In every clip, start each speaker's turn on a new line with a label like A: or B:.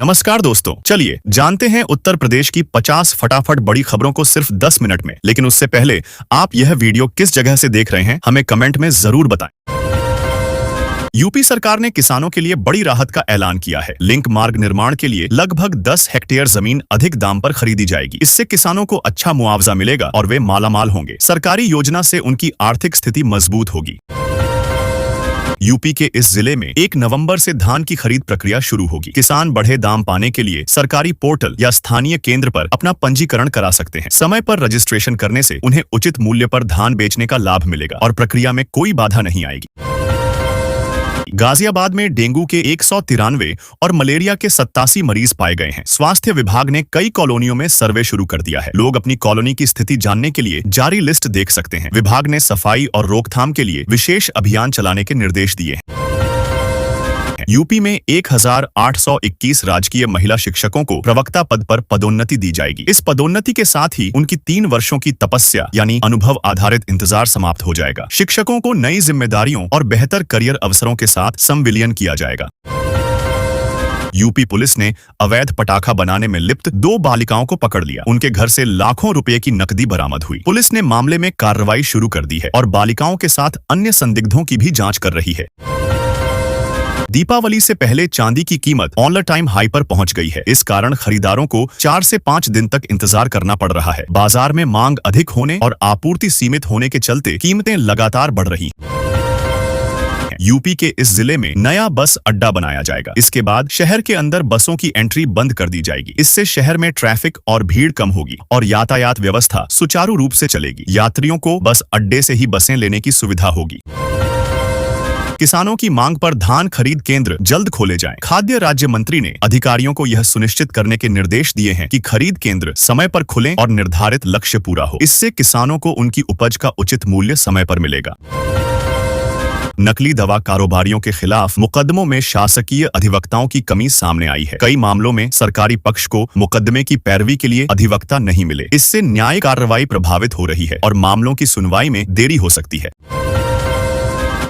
A: नमस्कार दोस्तों, चलिए जानते हैं उत्तर प्रदेश की 50 फटाफट बड़ी खबरों को सिर्फ 10 मिनट में। लेकिन उससे पहले आप यह वीडियो किस जगह से देख रहे हैं हमें कमेंट में जरूर बताएं। यूपी सरकार ने किसानों के लिए बड़ी राहत का ऐलान किया है। लिंक मार्ग निर्माण के लिए लगभग 10 हेक्टेयर जमीन अधिक दाम पर खरीदी जाएगी। इससे किसानों को अच्छा मुआवजा मिलेगा और वे मालामाल होंगे। सरकारी योजना से उनकी आर्थिक स्थिति मजबूत होगी। यूपी के इस जिले में 1 नवंबर से धान की खरीद प्रक्रिया शुरू होगी। किसान बढ़े दाम पाने के लिए सरकारी पोर्टल या स्थानीय केंद्र पर अपना पंजीकरण करा सकते हैं। समय पर रजिस्ट्रेशन करने से उन्हें उचित मूल्य पर धान बेचने का लाभ मिलेगा और प्रक्रिया में कोई बाधा नहीं आएगी। गाजियाबाद में डेंगू के 193 और मलेरिया के 87 मरीज पाए गए हैं। स्वास्थ्य विभाग ने कई कॉलोनियों में सर्वे शुरू कर दिया है। लोग अपनी कॉलोनी की स्थिति जानने के लिए जारी लिस्ट देख सकते हैं। विभाग ने सफाई और रोकथाम के लिए विशेष अभियान चलाने के निर्देश दिए हैं। यूपी में 1821 राजकीय महिला शिक्षकों को प्रवक्ता पद पर पदोन्नति दी जाएगी। इस पदोन्नति के साथ ही उनकी 3 वर्षों की तपस्या यानी अनुभव आधारित इंतजार समाप्त हो जाएगा। शिक्षकों को नई जिम्मेदारियों और बेहतर करियर अवसरों के साथ संविलियन किया जाएगा। यूपी पुलिस ने अवैध पटाखा बनाने में लिप्त 2 बालिकाओं को पकड़ लिया। उनके घर से लाखों रुपए की नकदी बरामद हुई। पुलिस ने मामले में कार्रवाई शुरू कर दी है और बालिकाओं के साथ अन्य संदिग्धों की भी जांच कर रही है। दीपावली से पहले चांदी की कीमत ऑल टाइम हाई पर पहुंच गई है। इस कारण खरीदारों को 4 से 5 दिन तक इंतजार करना पड़ रहा है। बाजार में मांग अधिक होने और आपूर्ति सीमित होने के चलते कीमतें लगातार बढ़ रही हैं। यूपी के इस जिले में नया बस अड्डा बनाया जाएगा। इसके बाद शहर के अंदर बसों की एंट्री बंद कर दी जाएगी। इससे शहर में ट्रैफिक और भीड़ कम होगी और यातायात व्यवस्था सुचारू रूप से चलेगी। यात्रियों को बस अड्डे से ही बसें लेने की सुविधा होगी। किसानों की मांग पर धान खरीद केंद्र जल्द खोले जाएं। खाद्य राज्य मंत्री ने अधिकारियों को यह सुनिश्चित करने के निर्देश दिए हैं कि खरीद केंद्र समय पर खुलें और निर्धारित लक्ष्य पूरा हो। इससे किसानों को उनकी उपज का उचित मूल्य समय पर मिलेगा। नकली दवा कारोबारियों के खिलाफ मुकदमों में शासकीय अधिवक्ताओं की कमी सामने आई है। कई मामलों में सरकारी पक्ष को मुकदमे की पैरवी के लिए अधिवक्ता नहीं मिले। इससे न्यायिक कार्रवाई प्रभावित हो रही है और मामलों की सुनवाई में देरी हो सकती है।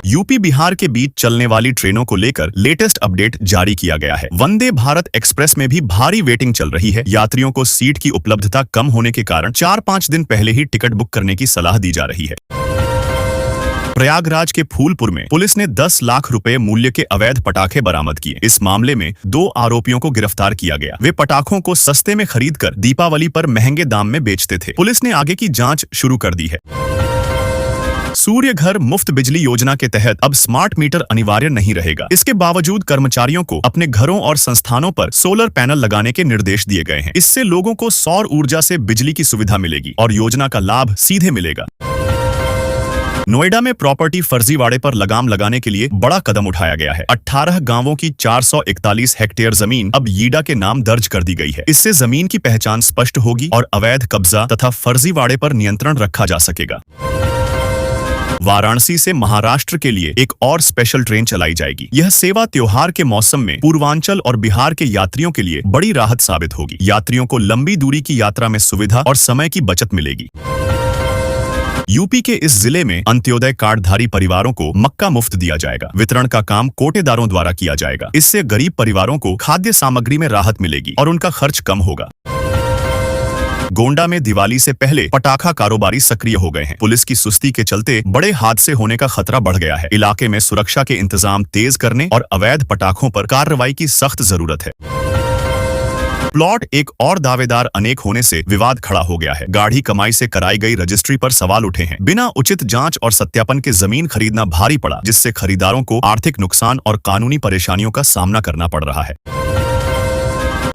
A: यूपी बिहार के बीच चलने वाली ट्रेनों को लेकर लेटेस्ट अपडेट जारी किया गया है। वंदे भारत एक्सप्रेस में भी भारी वेटिंग चल रही है। यात्रियों को सीट की उपलब्धता कम होने के कारण 4-5 दिन पहले ही टिकट बुक करने की सलाह दी जा रही है। प्रयागराज के फूलपुर में पुलिस ने 10 लाख रुपए मूल्य के अवैध पटाखे बरामद किए। इस मामले में 2 आरोपियों को गिरफ्तार किया गया। वे पटाखों को सस्ते में खरीदकर दीपावली पर महंगे दाम में बेचते थे। पुलिस ने आगे की जांच शुरू कर दी है। सूर्य घर मुफ्त बिजली योजना के तहत अब स्मार्ट मीटर अनिवार्य नहीं रहेगा। इसके बावजूद कर्मचारियों को अपने घरों और संस्थानों पर सोलर पैनल लगाने के निर्देश दिए गए हैं। इससे लोगों को सौर ऊर्जा से बिजली की सुविधा मिलेगी और योजना का लाभ सीधे मिलेगा। नोएडा में प्रॉपर्टी फर्जीवाड़े पर लगाम लगाने के लिए बड़ा कदम उठाया गया है। 18 गांवों की 441 हेक्टेयर जमीन अब यीडा के नाम दर्ज कर दी गई है। इससे जमीन की पहचान स्पष्ट होगी और अवैध कब्जा तथा फर्जीवाड़े पर नियंत्रण रखा जा सकेगा। वाराणसी से महाराष्ट्र के लिए एक और स्पेशल ट्रेन चलाई जाएगी। यह सेवा त्योहार के मौसम में पूर्वांचल और बिहार के यात्रियों के लिए बड़ी राहत साबित होगी। यात्रियों को लंबी दूरी की यात्रा में सुविधा और समय की बचत मिलेगी। यूपी के इस जिले में अंत्योदय कार्डधारी परिवारों को मक्का मुफ्त दिया जाएगा। वितरण का काम कोटेदारों द्वारा किया जाएगा। इससे गरीब परिवारों को खाद्य सामग्री में राहत मिलेगी और उनका खर्च कम होगा। गोंडा में दिवाली से पहले पटाखा कारोबारी सक्रिय हो गए हैं। पुलिस की सुस्ती के चलते बड़े हादसे होने का खतरा बढ़ गया है। इलाके में सुरक्षा के इंतजाम तेज करने और अवैध पटाखों पर कार्रवाई की सख्त जरूरत है। प्लॉट एक और दावेदार अनेक होने से विवाद खड़ा हो गया है। गाढ़ी कमाई से कराई गई रजिस्ट्री पर सवाल उठे हैं। बिना उचित जांच और सत्यापन के जमीन खरीदना भारी पड़ा, जिससे खरीदारों को आर्थिक नुकसान और कानूनी परेशानियों का सामना करना पड़ रहा है।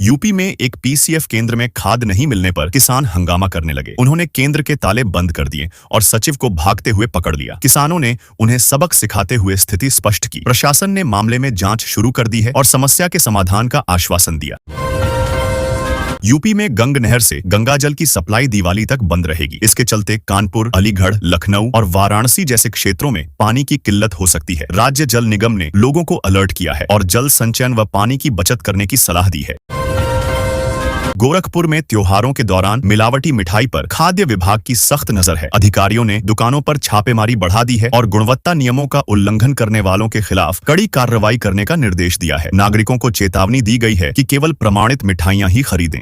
A: यूपी में एक पीसीएफ केंद्र में खाद नहीं मिलने पर किसान हंगामा करने लगे। उन्होंने केंद्र के ताले बंद कर दिए और सचिव को भागते हुए पकड़ लिया। किसानों ने उन्हें सबक सिखाते हुए स्थिति स्पष्ट की। प्रशासन ने मामले में जांच शुरू कर दी है और समस्या के समाधान का आश्वासन दिया। यूपी में गंग नहर से गंगा जल की सप्लाई दिवाली तक बंद रहेगी। इसके चलते कानपुर, अलीगढ़, लखनऊ और वाराणसी जैसे क्षेत्रों में पानी की किल्लत हो सकती है। राज्य जल निगम ने लोगों को अलर्ट किया है और जल संचयन व पानी की बचत करने की सलाह दी है। गोरखपुर में त्योहारों के दौरान मिलावटी मिठाई पर खाद्य विभाग की सख्त नजर है। अधिकारियों ने दुकानों पर छापेमारी बढ़ा दी है और गुणवत्ता नियमों का उल्लंघन करने वालों के खिलाफ कड़ी कार्रवाई करने का निर्देश दिया है। नागरिकों को चेतावनी दी गई है कि केवल प्रमाणित मिठाइयां ही खरीदें।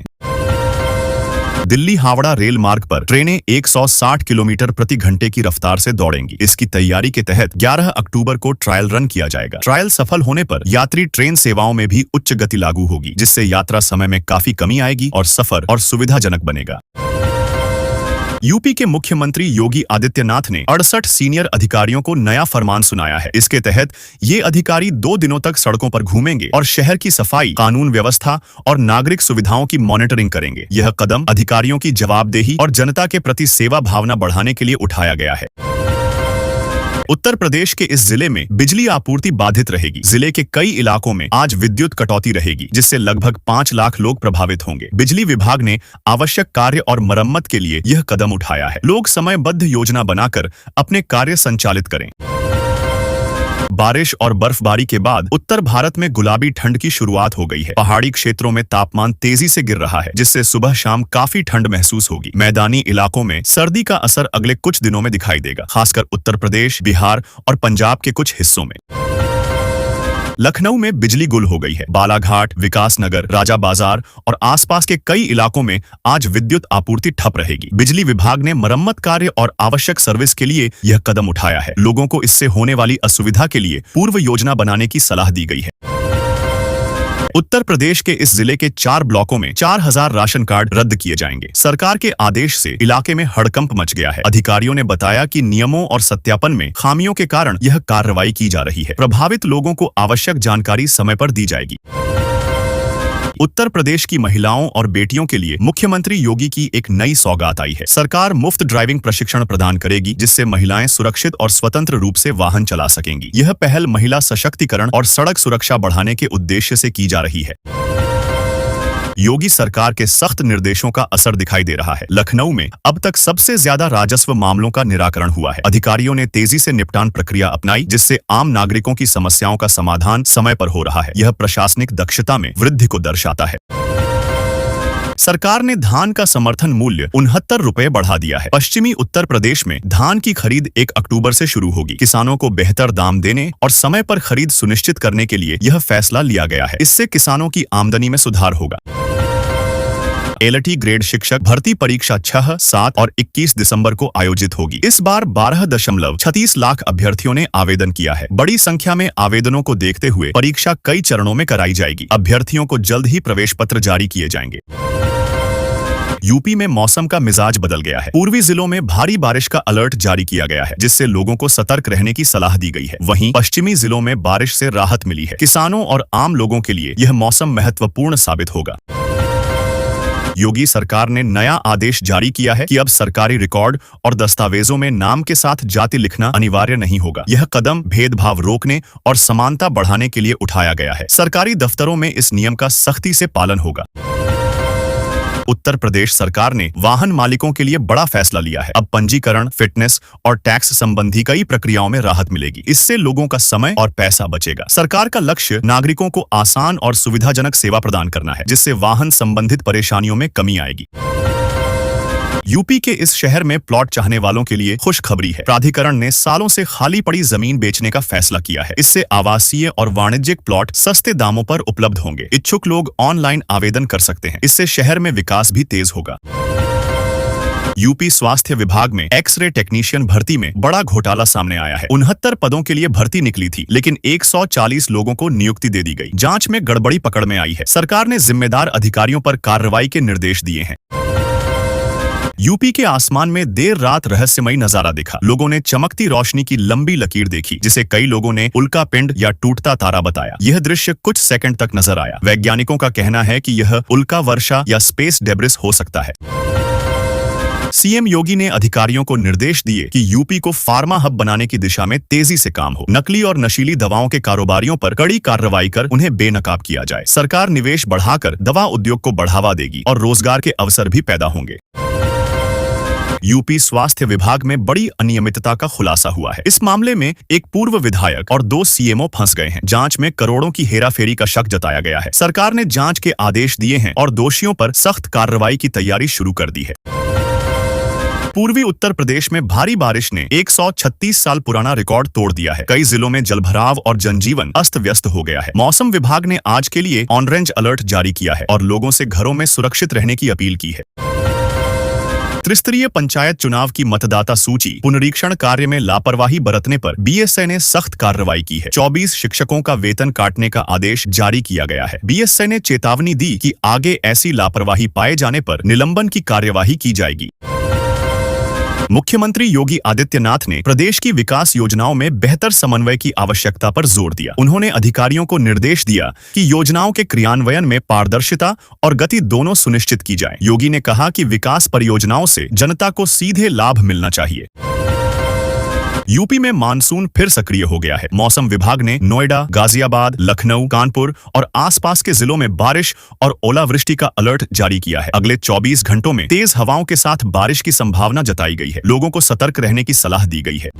A: दिल्ली हावड़ा रेल मार्ग पर ट्रेनें 160 किलोमीटर प्रति घंटे की रफ्तार से दौड़ेंगी। इसकी तैयारी के तहत 11 अक्टूबर को ट्रायल रन किया जाएगा। ट्रायल सफल होने पर यात्री ट्रेन सेवाओं में भी उच्च गति लागू होगी, जिससे यात्रा समय में काफी कमी आएगी और सफर और सुविधाजनक बनेगा। यूपी के मुख्यमंत्री योगी आदित्यनाथ ने 68 सीनियर अधिकारियों को नया फरमान सुनाया है। इसके तहत ये अधिकारी 2 दिनों तक सड़कों पर घूमेंगे और शहर की सफाई, कानून व्यवस्था और नागरिक सुविधाओं की मॉनिटरिंग करेंगे। यह कदम अधिकारियों की जवाबदेही और जनता के प्रति सेवा भावना बढ़ाने के लिए उठाया गया है। उत्तर प्रदेश के इस जिले में बिजली आपूर्ति बाधित रहेगी। जिले के कई इलाकों में आज विद्युत कटौती रहेगी, जिससे लगभग 5 लाख लोग प्रभावित होंगे। बिजली विभाग ने आवश्यक कार्य और मरम्मत के लिए यह कदम उठाया है। लोग समयबद्ध योजना बनाकर अपने कार्य संचालित करें। बारिश और बर्फबारी के बाद उत्तर भारत में गुलाबी ठंड की शुरुआत हो गई है। पहाड़ी क्षेत्रों में तापमान तेजी से गिर रहा है, जिससे सुबह शाम काफी ठंड महसूस होगी। मैदानी इलाकों में सर्दी का असर अगले कुछ दिनों में दिखाई देगा, खासकर उत्तर प्रदेश, बिहार और पंजाब के कुछ हिस्सों में। लखनऊ में बिजली गुल हो गई है। बालाघाट, विकासनगर, राजा बाजार और आसपास के कई इलाकों में आज विद्युत आपूर्ति ठप रहेगी। बिजली विभाग ने मरम्मत कार्य और आवश्यक सर्विस के लिए यह कदम उठाया है। लोगों को इससे होने वाली असुविधा के लिए पूर्व योजना बनाने की सलाह दी गई है। उत्तर प्रदेश के इस जिले के 4 ब्लॉकों में 4000 राशन कार्ड रद्द किए जाएंगे। सरकार के आदेश से इलाके में हड़कंप मच गया है। अधिकारियों ने बताया कि नियमों और सत्यापन में खामियों के कारण यह कार्रवाई की जा रही है। प्रभावित लोगों को आवश्यक जानकारी समय पर दी जाएगी। उत्तर प्रदेश की महिलाओं और बेटियों के लिए मुख्यमंत्री योगी की एक नई सौगात आई है। सरकार मुफ्त ड्राइविंग प्रशिक्षण प्रदान करेगी, जिससे महिलाएं सुरक्षित और स्वतंत्र रूप से वाहन चला सकेंगी। यह पहल महिला सशक्तिकरण और सड़क सुरक्षा बढ़ाने के उद्देश्य से की जा रही है। योगी सरकार के सख्त निर्देशों का असर दिखाई दे रहा है। लखनऊ में अब तक सबसे ज्यादा राजस्व मामलों का निराकरण हुआ है। अधिकारियों ने तेजी से निपटान प्रक्रिया अपनाई, जिससे आम नागरिकों की समस्याओं का समाधान समय पर हो रहा है। यह प्रशासनिक दक्षता में वृद्धि को दर्शाता है। सरकार ने धान का समर्थन मूल्य 69 रुपए बढ़ा दिया है। पश्चिमी उत्तर प्रदेश में धान की खरीद 1 अक्टूबर से शुरू होगी। किसानों को बेहतर दाम देने और समय पर खरीद सुनिश्चित करने के लिए यह फैसला लिया गया है। इससे किसानों की आमदनी में सुधार होगा। एलटी ग्रेड शिक्षक भर्ती परीक्षा 6, 7 और 21 दिसंबर को आयोजित होगी। इस बार 12.36 लाख अभ्यर्थियों ने आवेदन किया है। बड़ी संख्या में आवेदनों को देखते हुए परीक्षा कई चरणों में कराई जाएगी। अभ्यर्थियों को जल्द ही प्रवेश पत्र जारी किए जाएंगे। यूपी में मौसम का मिजाज बदल गया है। पूर्वी जिलों में भारी बारिश का अलर्ट जारी किया गया है, जिससे लोगों को सतर्क रहने की सलाह दी गई है। वहीं पश्चिमी जिलों में बारिश से राहत मिली है। किसानों और आम लोगों के लिए यह मौसम महत्वपूर्ण साबित होगा। योगी सरकार ने नया आदेश जारी किया है कि अब सरकारी रिकॉर्ड और दस्तावेजों में नाम के साथ जाति लिखना अनिवार्य नहीं होगा। यह कदम भेदभाव रोकने और समानता बढ़ाने के लिए उठाया गया है। सरकारी दफ्तरों में इस नियम का सख्ती से पालन होगा। उत्तर प्रदेश सरकार ने वाहन मालिकों के लिए बड़ा फैसला लिया है। अब पंजीकरण, फिटनेस और टैक्स संबंधी कई प्रक्रियाओं में राहत मिलेगी। इससे लोगों का समय और पैसा बचेगा। सरकार का लक्ष्य नागरिकों को आसान और सुविधाजनक सेवा प्रदान करना है, जिससे वाहन संबंधित परेशानियों में कमी आएगी। यूपी के इस शहर में प्लॉट चाहने वालों के लिए खुशखबरी है। प्राधिकरण ने सालों से खाली पड़ी जमीन बेचने का फैसला किया है। इससे आवासीय और वाणिज्यिक प्लॉट सस्ते दामों पर उपलब्ध होंगे। इच्छुक लोग ऑनलाइन आवेदन कर सकते हैं। इससे शहर में विकास भी तेज होगा। यूपी स्वास्थ्य विभाग में एक्स-रे टेक्नीशियन भर्ती में बड़ा घोटाला सामने आया है। 69 पदों के लिए भर्ती निकली थी, लेकिन 140 लोगों को नियुक्ति दे दी गई। जांच में गड़बड़ी पकड़ में आई है। सरकार ने जिम्मेदार अधिकारियों पर कार्रवाई के निर्देश दिए हैं। यूपी के आसमान में देर रात रहस्यमयी नजारा दिखा। लोगों ने चमकती रोशनी की लंबी लकीर देखी, जिसे कई लोगों ने उल्का पिंड या टूटता तारा बताया। यह दृश्य कुछ सेकंड तक नजर आया। वैज्ञानिकों का कहना है कि यह उल्का वर्षा या स्पेस डेब्रिस हो सकता है। सीएम योगी ने अधिकारियों को निर्देश दिए कि यूपी को फार्मा हब बनाने की दिशा में तेजी से काम हो। नकली और नशीली दवाओं के कारोबारियों पर कड़ी कार्रवाई कर उन्हें बेनकाब किया जाए। सरकार निवेश बढ़ाकर दवा उद्योग को बढ़ावा देगी और रोजगार के अवसर भी पैदा होंगे। यूपी स्वास्थ्य विभाग में बड़ी अनियमितता का खुलासा हुआ है। इस मामले में एक पूर्व विधायक और 2 सीएमओ फंस गए हैं। जांच में करोड़ों की हेराफेरी का शक जताया गया है। सरकार ने जांच के आदेश दिए हैं और दोषियों पर सख्त कार्रवाई की तैयारी शुरू कर दी है। पूर्वी उत्तर प्रदेश में भारी बारिश ने 136 साल पुराना रिकॉर्ड तोड़ दिया है। कई जिलों में जलभराव और जनजीवन अस्त व्यस्त हो गया है। मौसम विभाग ने आज के लिए ऑरेंज अलर्ट जारी किया है और लोगों से घरों में सुरक्षित रहने की अपील की है। त्रिस्तरीय पंचायत चुनाव की मतदाता सूची पुनरीक्षण कार्य में लापरवाही बरतने पर बीएसए ने सख्त कार्रवाई की है। 24 शिक्षकों का वेतन काटने का आदेश जारी किया गया है। बीएसए ने चेतावनी दी कि आगे ऐसी लापरवाही पाए जाने पर निलंबन की कार्यवाही की जाएगी। मुख्यमंत्री योगी आदित्यनाथ ने प्रदेश की विकास योजनाओं में बेहतर समन्वय की आवश्यकता पर जोर दिया। उन्होंने अधिकारियों को निर्देश दिया कि योजनाओं के क्रियान्वयन में पारदर्शिता और गति दोनों सुनिश्चित की जाए। योगी ने कहा कि विकास परियोजनाओं से जनता को सीधे लाभ मिलना चाहिए। यूपी में मानसून फिर सक्रिय हो गया है। मौसम विभाग ने नोएडा, गाजियाबाद, लखनऊ, कानपुर और आसपास के जिलों में बारिश और ओलावृष्टि का अलर्ट जारी किया है। अगले 24 घंटों में तेज हवाओं के साथ बारिश की संभावना जताई गई है। लोगों को सतर्क रहने की सलाह दी गई है।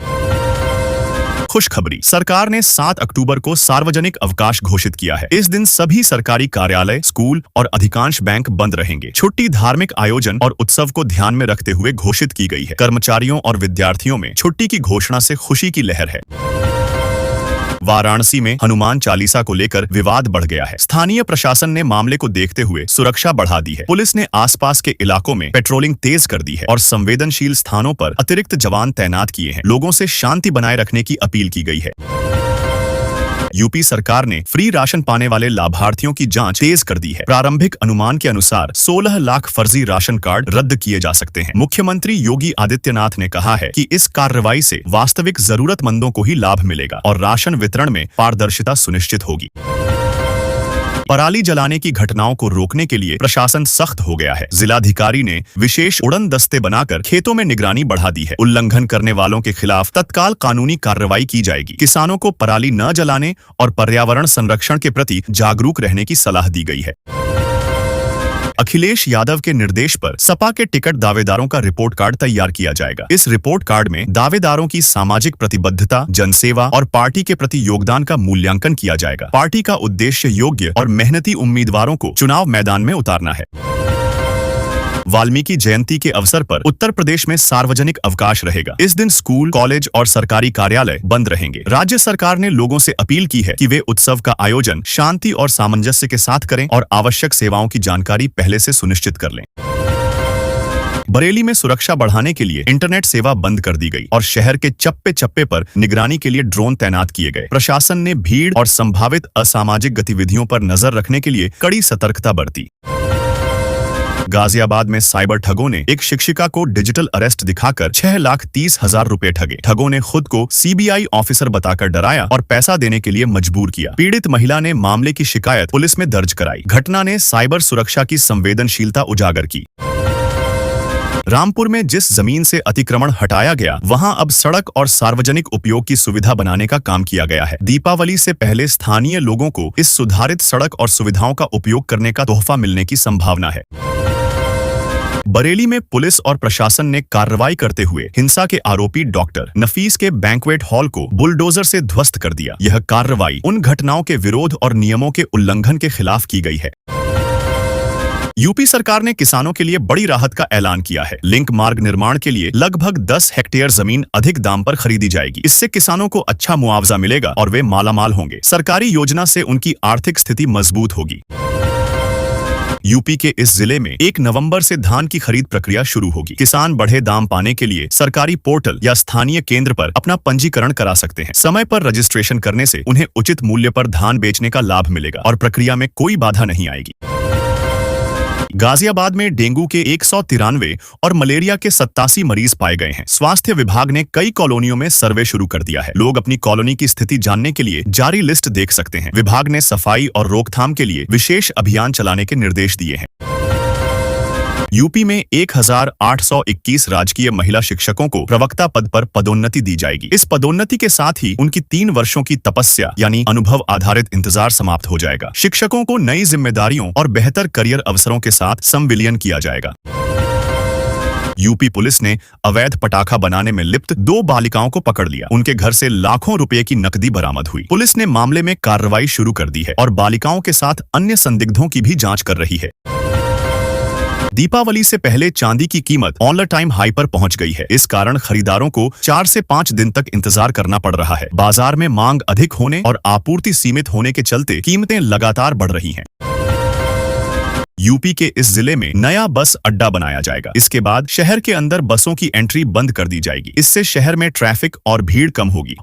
A: खुशखबरी, सरकार ने 7 अक्टूबर को सार्वजनिक अवकाश घोषित किया है। इस दिन सभी सरकारी कार्यालय, स्कूल और अधिकांश बैंक बंद रहेंगे। छुट्टी धार्मिक आयोजन और उत्सव को ध्यान में रखते हुए घोषित की गई है। कर्मचारियों और विद्यार्थियों में छुट्टी की घोषणा से खुशी की लहर है। वाराणसी में हनुमान चालीसा को लेकर विवाद बढ़ गया है। स्थानीय प्रशासन ने मामले को देखते हुए सुरक्षा बढ़ा दी है। पुलिस ने आसपास के इलाकों में पेट्रोलिंग तेज कर दी है और संवेदनशील स्थानों पर अतिरिक्त जवान तैनात किए हैं। लोगों से शांति बनाए रखने की अपील की गई है। यूपी सरकार ने फ्री राशन पाने वाले लाभार्थियों की जांच तेज कर दी है। प्रारंभिक अनुमान के अनुसार 16 लाख फर्जी राशन कार्ड रद्द किए जा सकते हैं। मुख्यमंत्री योगी आदित्यनाथ ने कहा है कि इस कार्रवाई से वास्तविक जरूरतमंदों को ही लाभ मिलेगा और राशन वितरण में पारदर्शिता सुनिश्चित होगी। पराली जलाने की घटनाओं को रोकने के लिए प्रशासन सख्त हो गया है। जिलाधिकारी ने विशेष उड़न दस्ते बनाकर खेतों में निगरानी बढ़ा दी है। उल्लंघन करने वालों के खिलाफ तत्काल कानूनी कार्रवाई की जाएगी। किसानों को पराली न जलाने और पर्यावरण संरक्षण के प्रति जागरूक रहने की सलाह दी गई है। अखिलेश यादव के निर्देश पर सपा के टिकट दावेदारों का रिपोर्ट कार्ड तैयार किया जाएगा। इस रिपोर्ट कार्ड में दावेदारों की सामाजिक प्रतिबद्धता, जनसेवा और पार्टी के प्रति योगदान का मूल्यांकन किया जाएगा। पार्टी का उद्देश्य योग्य और मेहनती उम्मीदवारों को चुनाव मैदान में उतारना है। वाल्मीकि जयंती के अवसर पर उत्तर प्रदेश में सार्वजनिक अवकाश रहेगा। इस दिन स्कूल, कॉलेज और सरकारी कार्यालय बंद रहेंगे। राज्य सरकार ने लोगों से अपील की है कि वे उत्सव का आयोजन शांति और सामंजस्य के साथ करें और आवश्यक सेवाओं की जानकारी पहले से सुनिश्चित कर लें। बरेली में सुरक्षा बढ़ाने के लिए इंटरनेट सेवा बंद कर दी गई और शहर के चप्पे चप्पे पर निगरानी के लिए ड्रोन तैनात किए गए। प्रशासन ने भीड़ और संभावित असामाजिक गतिविधियों पर नजर रखने के लिए कड़ी सतर्कता बरती। गाजियाबाद में साइबर ठगों ने एक शिक्षिका को डिजिटल अरेस्ट दिखाकर 6,30,000 रुपए ठगे। ठगों ने खुद को सीबीआई ऑफिसर बताकर डराया और पैसा देने के लिए मजबूर किया। पीड़ित महिला ने मामले की शिकायत पुलिस में दर्ज कराई। घटना ने साइबर सुरक्षा की संवेदनशीलता उजागर की। रामपुर में जिस जमीन से अतिक्रमण हटाया गया, वहां अब सड़क और सार्वजनिक उपयोग की सुविधा बनाने का काम किया गया है। दीपावली से पहले स्थानीय लोगों को इस सुधारित सड़क और सुविधाओं का उपयोग करने का तोहफा मिलने की संभावना है। बरेली में पुलिस और प्रशासन ने कार्रवाई करते हुए हिंसा के आरोपी डॉक्टर नफीस के बैंक्वेट हॉल को बुलडोजर से ध्वस्त कर दिया। यह कार्रवाई उन घटनाओं के विरोध और नियमों के उल्लंघन के खिलाफ की गई है। यूपी सरकार ने किसानों के लिए बड़ी राहत का ऐलान किया है। लिंक मार्ग निर्माण के लिए लगभग 10 हेक्टेयर जमीन अधिक दाम पर खरीदी जाएगी। इससे किसानों को अच्छा मुआवजा मिलेगा और वे मालामाल होंगे। सरकारी योजना से उनकी आर्थिक स्थिति मजबूत होगी। यूपी के इस जिले में 1 नवंबर से धान की खरीद प्रक्रिया शुरू होगी। किसान बढ़े दाम पाने के लिए सरकारी पोर्टल या स्थानीय केंद्र पर अपना पंजीकरण करा सकते हैं। समय पर रजिस्ट्रेशन करने से उन्हें उचित मूल्य पर धान बेचने का लाभ मिलेगा और प्रक्रिया में कोई बाधा नहीं आएगी। गाजियाबाद में डेंगू के 193 और मलेरिया के 87 मरीज पाए गए हैं। स्वास्थ्य विभाग ने कई कॉलोनियों में सर्वे शुरू कर दिया है। लोग अपनी कॉलोनी की स्थिति जानने के लिए जारी लिस्ट देख सकते हैं। विभाग ने सफाई और रोकथाम के लिए विशेष अभियान चलाने के निर्देश दिए हैं। यूपी में 1821 राजकीय महिला शिक्षकों को प्रवक्ता पद पर पदोन्नति दी जाएगी। इस पदोन्नति के साथ ही उनकी 3 वर्षों की तपस्या यानी अनुभव आधारित इंतजार समाप्त हो जाएगा। शिक्षकों को नई जिम्मेदारियों और बेहतर करियर अवसरों के साथ संविलियन किया जाएगा। यूपी पुलिस ने अवैध पटाखा बनाने में लिप्त 2 बालिकाओं को पकड़ लिया। उनके घर से लाखों रुपए की नकदी बरामद हुई। पुलिस ने मामले में कार्रवाई शुरू कर दी है और बालिकाओं के साथ अन्य संदिग्धों की भी जांच कर रही है। दीपावली से पहले चांदी की कीमत ऑल टाइम हाई पर पहुंच गई है। इस कारण खरीदारों को 4 से 5 दिन तक इंतजार करना पड़ रहा है। बाजार में मांग अधिक होने और आपूर्ति सीमित होने के चलते कीमतें लगातार बढ़ रही हैं। यूपी के इस जिले में नया बस अड्डा बनाया जाएगा। इसके बाद शहर के अंदर बसों की एंट्री बंद कर दी जाएगी। इससे शहर में ट्रैफिक और भीड़ कम होगी।